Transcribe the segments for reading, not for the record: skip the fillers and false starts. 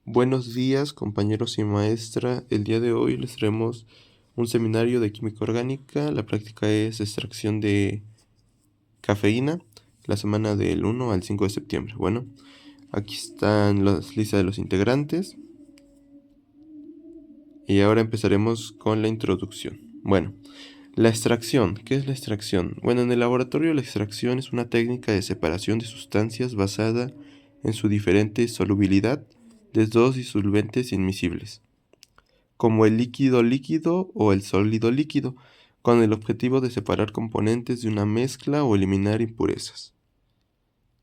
Buenos días, compañeros y maestra. El día de hoy les traemos un seminario de química orgánica. La práctica es extracción de cafeína, la semana del 1 al 5 de septiembre. Bueno, aquí están las listas de los integrantes. Y ahora empezaremos con la introducción. Bueno, la extracción. ¿Qué es la extracción? Bueno, en el laboratorio la extracción es una técnica de separación de sustancias basada en su diferente solubilidad de dos disolventes inmiscibles, como el líquido líquido o el sólido líquido, con el objetivo de separar componentes de una mezcla o eliminar impurezas.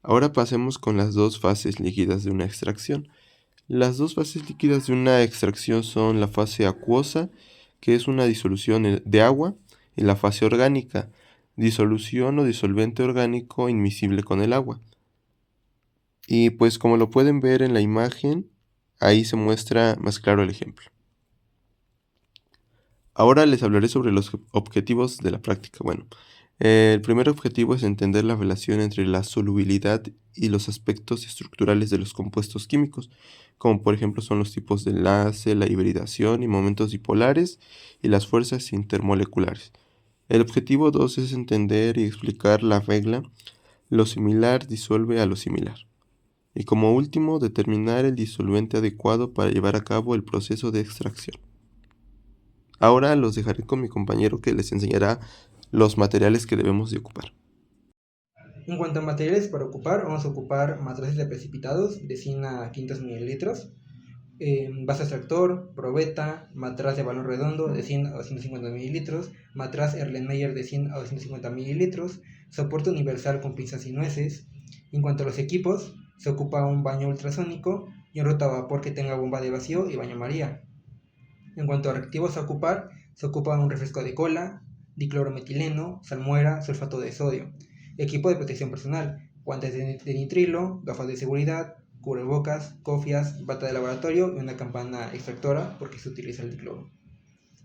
Ahora pasemos con las dos fases líquidas de una extracción. Las dos fases líquidas de una extracción son la fase acuosa, que es una disolución de agua, y la fase orgánica, disolución o disolvente orgánico inmiscible con el agua. Y pues como lo pueden ver en la imagen, ahí se muestra más claro el ejemplo. Ahora les hablaré sobre los objetivos de la práctica. Bueno, el primer objetivo es entender la relación entre la solubilidad y los aspectos estructurales de los compuestos químicos, como por ejemplo son los tipos de enlace, la hibridación y momentos dipolares y las fuerzas intermoleculares. El objetivo 2 es entender y explicar la regla lo similar disuelve a lo similar. Y como último, determinar el disolvente adecuado para llevar a cabo el proceso de extracción. Ahora los dejaré con mi compañero que les enseñará los materiales que debemos de ocupar. En cuanto a materiales para ocupar, vamos a ocupar matraces de precipitados de 100 a 500 mililitros, base extractor, probeta, matraz de balón redondo de 100 a 250 mililitros, matraz Erlenmeyer de 100 a 250 mililitros, soporte universal con pinzas y nueces. En cuanto a los equipos, se ocupa un baño ultrasónico y un rotavapor que tenga bomba de vacío y baño María. En cuanto a reactivos a ocupar, se ocupa un refresco de cola, diclorometileno, salmuera, sulfato de sodio. Equipo de protección personal, guantes de nitrilo, gafas de seguridad, cubrebocas, cofias, bata de laboratorio y una campana extractora porque se utiliza el dicloro.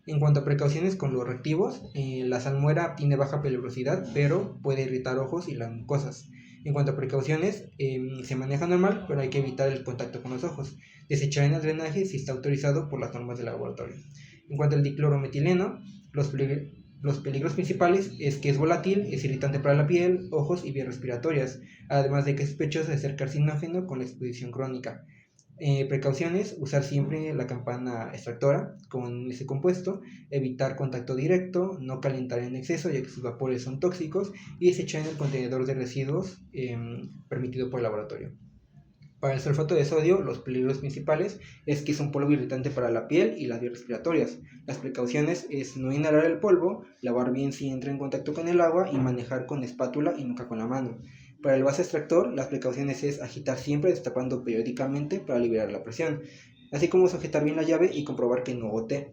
En cuanto a precauciones con los reactivos, la salmuera tiene baja peligrosidad, pero puede irritar ojos y las mucosas. En cuanto a precauciones, se maneja normal, pero hay que evitar el contacto con los ojos. Desechar en el drenaje si está autorizado por las normas del laboratorio. En cuanto al diclorometileno, los peligros principales es que es volátil, es irritante para la piel, ojos y vías respiratorias, además de que es sospechoso de ser carcinógeno con la exposición crónica. Precauciones, usar siempre la campana extractora con ese compuesto, evitar contacto directo, no calentar en exceso ya que sus vapores son tóxicos y desechar en el contenedor de residuos permitido por el laboratorio. Para el sulfato de sodio, los peligros principales es que es un polvo irritante para la piel y las vías respiratorias. Las precauciones es no inhalar el polvo, lavar bien si entra en contacto con el agua y manejar con espátula y nunca con la mano. Para el base extractor, las precauciones es agitar siempre destapando periódicamente para liberar la presión, así como sujetar bien la llave y comprobar que no gotee.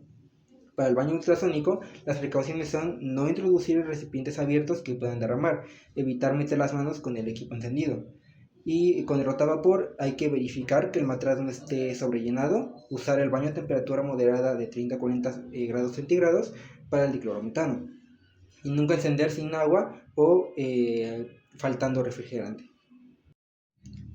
Para el baño ultrasónico, las precauciones son no introducir recipientes abiertos que puedan derramar, evitar meter las manos con el equipo encendido. Y con el rotavapor hay que verificar que el matraz no esté sobrellenado, usar el baño a temperatura moderada de 30 a 40 grados centígrados para el diclorometano. Y nunca encender sin agua o faltando refrigerante.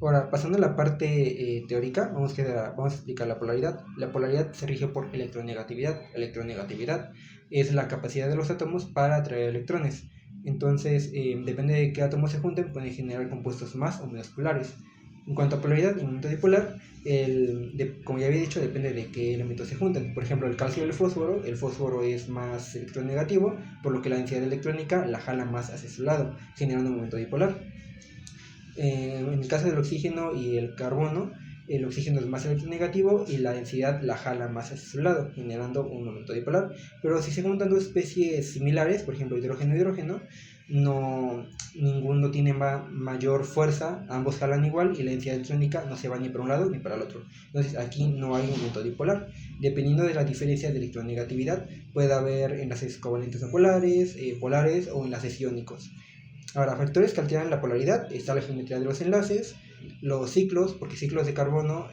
Ahora, pasando a la parte teórica, vamos a explicar la polaridad. La polaridad se rige por electronegatividad. Electronegatividad es la capacidad de los átomos para atraer electrones. Entonces, depende de qué átomos se junten, pueden generar compuestos más o menos polares. En cuanto a polaridad y momento dipolar, como ya había dicho, depende de qué elementos se junten. Por ejemplo, el calcio y el fósforo es más electronegativo, por lo que la densidad electrónica la jala más hacia su lado, generando un momento dipolar. En el caso del oxígeno y el carbono, el oxígeno es más electronegativo y la densidad la jala más hacia su lado, generando un momento dipolar. Pero si se juntan dos especies similares, por ejemplo hidrógeno y hidrógeno, ninguno tiene mayor fuerza, ambos jalan igual y la densidad electrónica no se va ni para un lado ni para el otro. Entonces aquí no hay un momento dipolar. Dependiendo de la diferencia de electronegatividad, puede haber enlaces covalentes o polares, polares o enlaces iónicos. Ahora, factores que alteran la polaridad, está la geometría de los enlaces, los ciclos, porque ciclos de carbono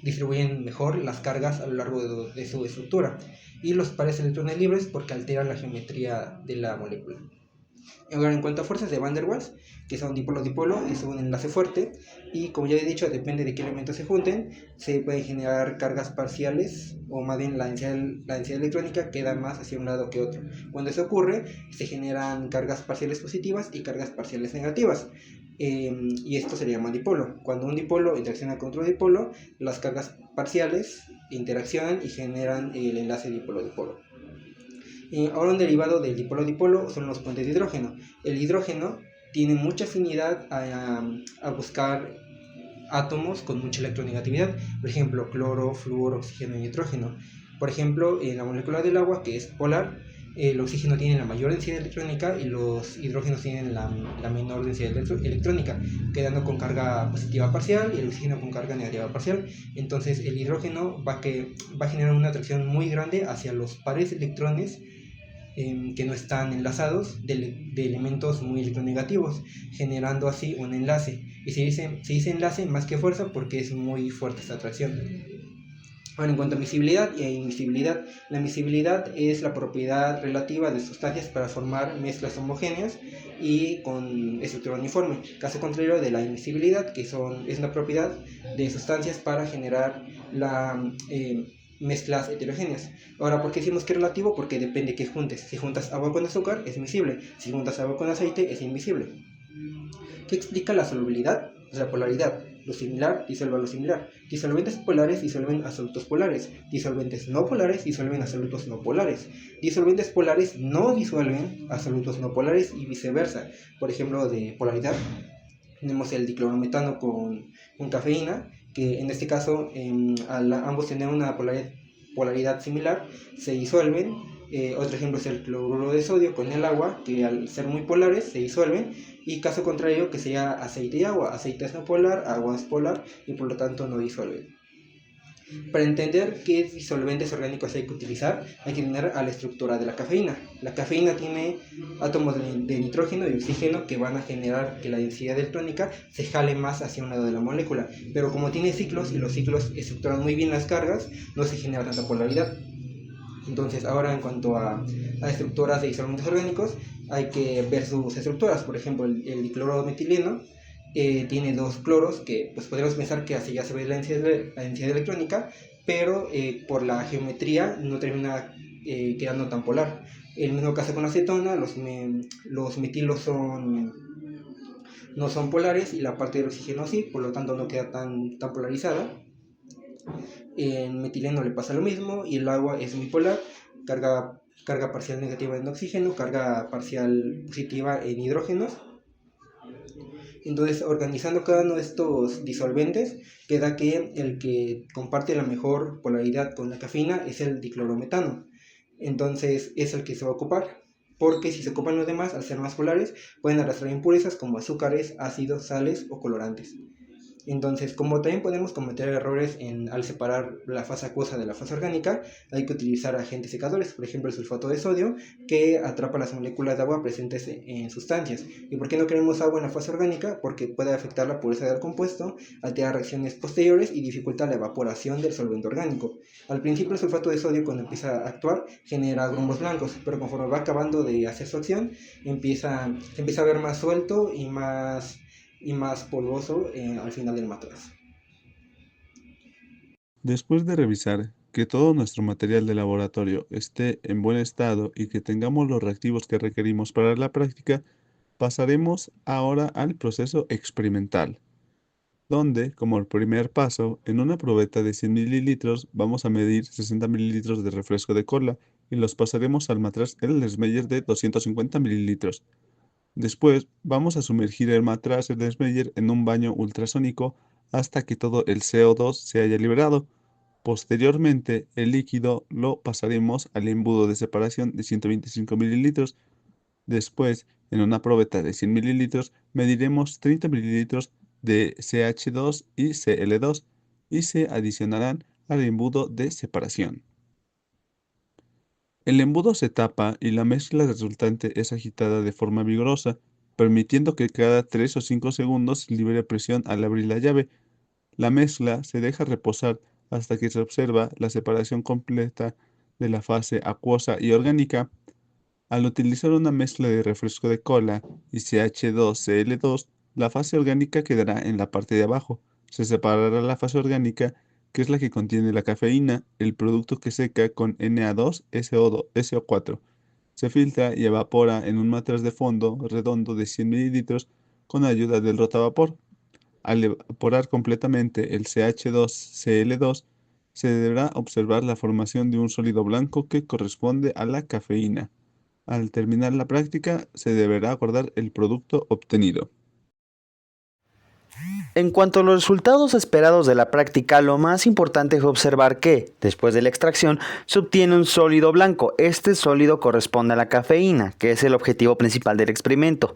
distribuyen mejor las cargas a lo largo de su estructura, y los pares de electrones libres porque alteran la geometría de la molécula. Ahora, en cuanto a fuerzas de Van der Waals, que son dipolo-dipolo, es un enlace fuerte y como ya he dicho, depende de qué elementos se junten, se pueden generar cargas parciales o más bien la densidad electrónica queda más hacia un lado que otro. Cuando eso ocurre, se generan cargas parciales positivas y cargas parciales negativas. Y esto se llama dipolo. Cuando un dipolo interacciona con otro dipolo, las cargas parciales interaccionan y generan el enlace dipolo-dipolo. Ahora un derivado del dipolo-dipolo son los puentes de hidrógeno. El hidrógeno tiene mucha afinidad a buscar átomos con mucha electronegatividad, por ejemplo, cloro, flúor, oxígeno y nitrógeno. Por ejemplo, en la molécula del agua, que es polar, el oxígeno tiene la mayor densidad electrónica y los hidrógenos tienen la menor densidad electrónica, quedando con carga positiva parcial y el oxígeno con carga negativa parcial. Entonces el hidrógeno va a generar una atracción muy grande hacia los pares de electrones que no están enlazados de elementos muy electronegativos, generando así un enlace. Y se dice enlace más que fuerza porque es muy fuerte esta atracción. Ahora, en cuanto a miscibilidad e invisibilidad, la miscibilidad es la propiedad relativa de sustancias para formar mezclas homogéneas y con estructura uniforme. Caso contrario de la invisibilidad, que es una propiedad de sustancias para generar mezclas heterogéneas. Ahora, ¿por qué decimos que es relativo? Porque depende que juntes. Si juntas agua con azúcar, es miscible. Si juntas agua con aceite, es invisible. ¿Qué explica la solubilidad? La polaridad. Lo similar disuelve lo similar. Disolventes polares disuelven a solutos polares. Disolventes no polares disuelven a solutos no polares. Disolventes polares no disuelven a solutos no polares y viceversa. Por ejemplo, de polaridad, tenemos el diclorometano con cafeína, que en este caso, al ambos tener una polaridad similar, se disuelven. Otro ejemplo es el cloruro de sodio con el agua, que al ser muy polares se disuelven, y caso contrario que sea aceite y agua. Aceite es no polar, agua es polar y por lo tanto no disuelven. Para entender qué disolventes orgánicos hay que utilizar, hay que tener a la estructura de la cafeína. La cafeína tiene átomos de nitrógeno y oxígeno que van a generar que la densidad electrónica se jale más hacia un lado de la molécula. Pero como tiene ciclos y los ciclos estructuran muy bien las cargas, no se genera tanta polaridad. Entonces, ahora en cuanto a estructuras de disolventes orgánicos, hay que ver sus estructuras. Por ejemplo, el diclorometileno tiene dos cloros que pues podríamos pensar que así ya se ve la densidad electrónica, pero por la geometría no termina quedando tan polar. El mismo caso con la acetona, los metilos no son polares y la parte del oxígeno sí, por lo tanto no queda tan polarizada. En metileno le pasa lo mismo y el agua es muy polar, carga parcial negativa en oxígeno, carga parcial positiva en hidrógenos. Entonces, organizando cada uno de estos disolventes, queda que el que comparte la mejor polaridad con la cafeína es el diclorometano. Entonces, es el que se va a ocupar, porque si se ocupan los demás, al ser más polares, pueden arrastrar impurezas como azúcares, ácidos, sales o colorantes. Entonces, como también podemos cometer errores al separar la fase acuosa de la fase orgánica, hay que utilizar agentes secadores, por ejemplo el sulfato de sodio, que atrapa las moléculas de agua presentes en sustancias. ¿Y por qué no queremos agua en la fase orgánica? Porque puede afectar la pureza del compuesto, altera reacciones posteriores y dificulta la evaporación del solvente orgánico. Al principio el sulfato de sodio, cuando empieza a actuar, genera grumos blancos, pero conforme va acabando de hacer su acción, se empieza a ver más suelto y más polvoso al final del matraz. Después de revisar que todo nuestro material de laboratorio esté en buen estado y que tengamos los reactivos que requerimos para la práctica, pasaremos ahora al proceso experimental, donde, como el primer paso, en una probeta de 100 mililitros vamos a medir 60 mililitros de refresco de cola y los pasaremos al matraz Erlenmeyer de 250 mililitros. Después vamos a sumergir el matraz Erlenmeyer en un baño ultrasónico hasta que todo el CO2 se haya liberado. Posteriormente, el líquido lo pasaremos al embudo de separación de 125 mililitros. Después, en una probeta de 100 mililitros, mediremos 30 mililitros de CH2 y Cl2 y se adicionarán al embudo de separación. El embudo se tapa y la mezcla resultante es agitada de forma vigorosa, permitiendo que cada 3 o 5 segundos libere presión al abrir la llave. La mezcla se deja reposar hasta que se observa la separación completa de la fase acuosa y orgánica. Al utilizar una mezcla de refresco de cola y CH2Cl2, la fase orgánica quedará en la parte de abajo. Se separará la fase orgánica, que es la que contiene la cafeína, el producto que seca con Na2SO4. Se filtra y evapora en un matraz de fondo redondo de 100 mililitros con ayuda del rotavapor. Al evaporar completamente el CH2Cl2, se deberá observar la formación de un sólido blanco que corresponde a la cafeína. Al terminar la práctica, se deberá guardar el producto obtenido. En cuanto a los resultados esperados de la práctica, lo más importante fue observar que, después de la extracción, se obtiene un sólido blanco. Este sólido corresponde a la cafeína, que es el objetivo principal del experimento.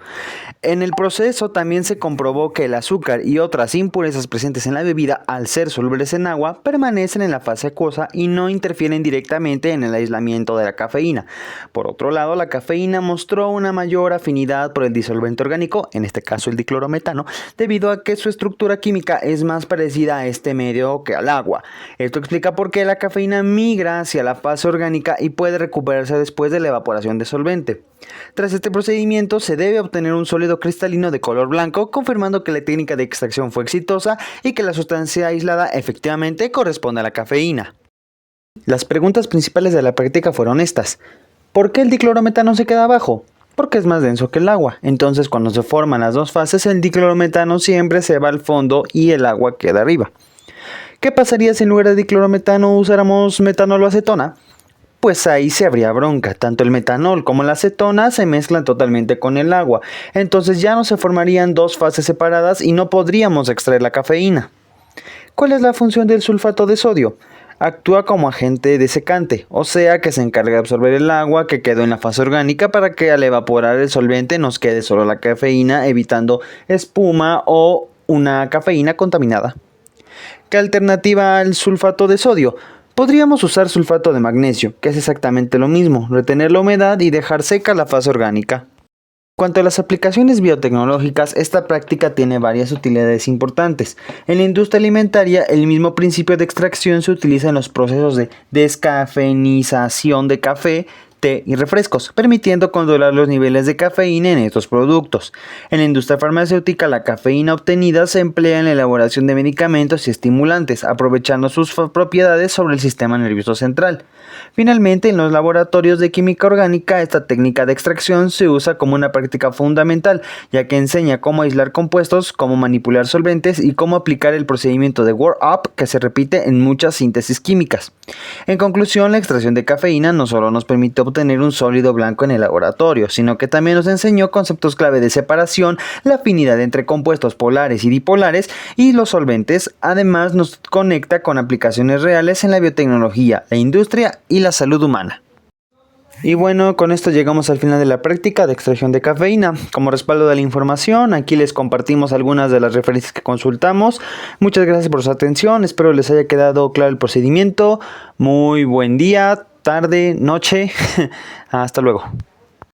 En el proceso también se comprobó que el azúcar y otras impurezas presentes en la bebida, al ser solubles en agua, permanecen en la fase acuosa y no interfieren directamente en el aislamiento de la cafeína. Por otro lado, la cafeína mostró una mayor afinidad por el disolvente orgánico, en este caso el diclorometano, debido a que su estructura química es más parecida a este medio que al agua. Esto explica por qué la cafeína migra hacia la fase orgánica y puede recuperarse después de la evaporación de solvente. Tras este procedimiento se debe obtener un sólido cristalino de color blanco, confirmando que la técnica de extracción fue exitosa y que la sustancia aislada efectivamente corresponde a la cafeína. Las preguntas principales de la práctica fueron estas: ¿por qué el diclorometano se queda abajo? Porque es más denso que el agua. Entonces, cuando se forman las dos fases, el diclorometano siempre se va al fondo y el agua queda arriba. ¿Qué pasaría si en lugar de diclorometano usáramos metanol o acetona? Pues ahí se habría bronca. Tanto el metanol como la acetona se mezclan totalmente con el agua. Entonces ya no se formarían dos fases separadas y no podríamos extraer la cafeína. ¿Cuál es la función del sulfato de sodio? Actúa como agente desecante, o sea que se encarga de absorber el agua que quedó en la fase orgánica para que al evaporar el solvente nos quede solo la cafeína, evitando espuma o una cafeína contaminada. ¿Qué alternativa al sulfato de sodio? Podríamos usar sulfato de magnesio, que es exactamente lo mismo, retener la humedad y dejar seca la fase orgánica. En cuanto a las aplicaciones biotecnológicas, esta práctica tiene varias utilidades importantes. En la industria alimentaria, el mismo principio de extracción se utiliza en los procesos de descafeinización de café, té y refrescos, permitiendo controlar los niveles de cafeína en estos productos. En la industria farmacéutica, la cafeína obtenida se emplea en la elaboración de medicamentos y estimulantes, aprovechando sus propiedades sobre el sistema nervioso central. Finalmente, en los laboratorios de química orgánica, esta técnica de extracción se usa como una práctica fundamental, ya que enseña cómo aislar compuestos, cómo manipular solventes y cómo aplicar el procedimiento de Work-up que se repite en muchas síntesis químicas. En conclusión, la extracción de cafeína no solo nos permite obtener un sólido blanco en el laboratorio, sino que también nos enseñó conceptos clave de separación, la afinidad entre compuestos polares y dipolares y los solventes. Además, nos conecta con aplicaciones reales en la biotecnología, la industria y la salud humana. Y bueno, con esto llegamos al final de la práctica de extracción de cafeína. Como respaldo de la información, aquí les compartimos algunas de las referencias que consultamos. Muchas gracias por su atención, espero les haya quedado claro el procedimiento. Muy buen día, tarde, noche. Hasta luego.